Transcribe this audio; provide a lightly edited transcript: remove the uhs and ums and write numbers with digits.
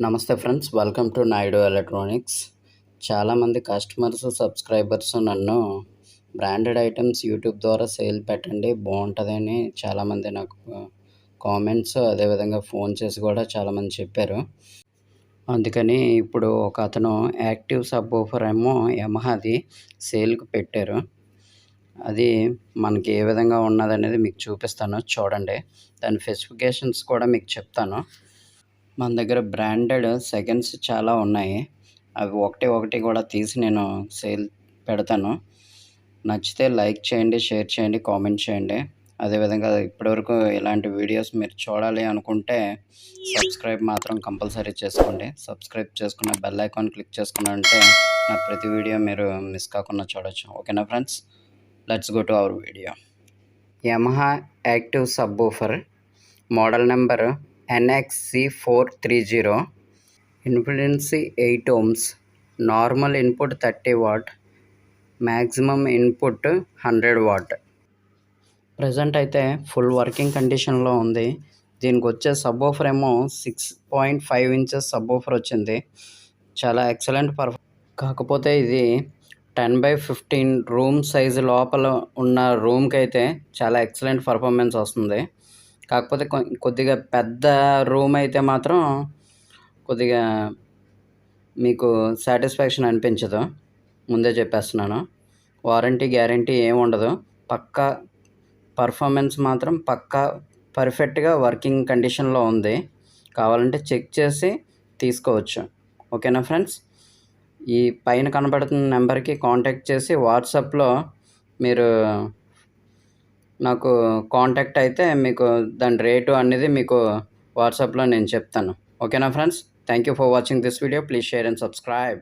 నమస్తే friends, welcome to Naidu electronics. చాలామంది customers, subscribers నన్ను బ్రాండెడ్ ఐటమ్స్ యూట్యూబ్ ద్వారా సేల్ పెట్టండి బాగుంటుందని చాలామంది నాకు కామెంట్స్, అదేవిధంగా ఫోన్ చేసి కూడా చాలామంది చెప్పారు. అందుకని ఇప్పుడు ఒక అతను యాక్టివ్ సబ్‌వూఫర్ ఏమో యమహాది సేల్‌కి పెట్టారు. అది మనకి ఏ విధంగా ఉన్నదనేది మీకు చూపిస్తాను, చూడండి. దాని స్పెసిఫికేషన్స్ కూడా మీకు చెప్తాను. మన దగ్గర బ్రాండెడ్ సెకండ్స్ చాలా ఉన్నాయి. అవి ఒకటి ఒకటి కూడా తీసి నేను సేల్ పెడతాను. నచ్చితే లైక్ చేయండి, షేర్ చేయండి, కామెంట్ చేయండి. అదేవిధంగా ఇప్పటివరకు ఇలాంటి వీడియోస్ మీరు చూడాలి అనుకుంటే సబ్స్క్రైబ్ మాత్రం కంపల్సరీ చేసుకోండి. సబ్స్క్రైబ్ చేసుకున్న బెల్ ఐకాన్ క్లిక్ చేసుకున్నారంటే నా ప్రతి వీడియో మీరు మిస్ కాకుండా చూడొచ్చు. ఓకేనా friends, let's go to our video. Yamaha active subwoofer model number NXC430, ఇంపిడెన్సీ 8 ohms, normal input 30 watt, maximum input 100 watt. Present అయితే ఫుల్ వర్కింగ్ కండిషన్లో ఉంది. దీనికి వచ్చే సబ్‌వూఫర్ ఏమో 6.5 inches సబ్‌వూఫర్ వచ్చింది. చాలా ఎక్సలెంట్ కాకపోతే ఇది 10/15 రూమ్ సైజు లోపల ఉన్న రూమ్కి అయితే చాలా ఎక్సలెంట్ పర్ఫార్మెన్స్ వస్తుంది. కాకపోతే కొద్దిగా పెద్ద రూమ్ అయితే మాత్రం కొద్దిగా మీకు సాటిస్ఫాక్షన్ అనిపించదు, ముందే చెప్పేస్తున్నాను. వారంటీ గ్యారంటీ ఏమి ఉండదు. పక్కా పర్ఫార్మెన్స్ మాత్రం పక్కా పర్ఫెక్ట్గా వర్కింగ్ కండిషన్లో ఉంది. కావాలంటే చెక్ చేసి తీసుకోవచ్చు. ఓకేనా ఫ్రెండ్స్, ఈ పైన కనబడుతున్న నెంబర్కి కాంటాక్ట్ చేసి వాట్సాప్లో మీరు నాకు కాంటాక్ట్ అయితే మీకు దాని రేటు అనేది మీకు వాట్సాప్లో నేను చెప్తాను. ఓకేనా friends, thank you for watching this video. Please share and subscribe.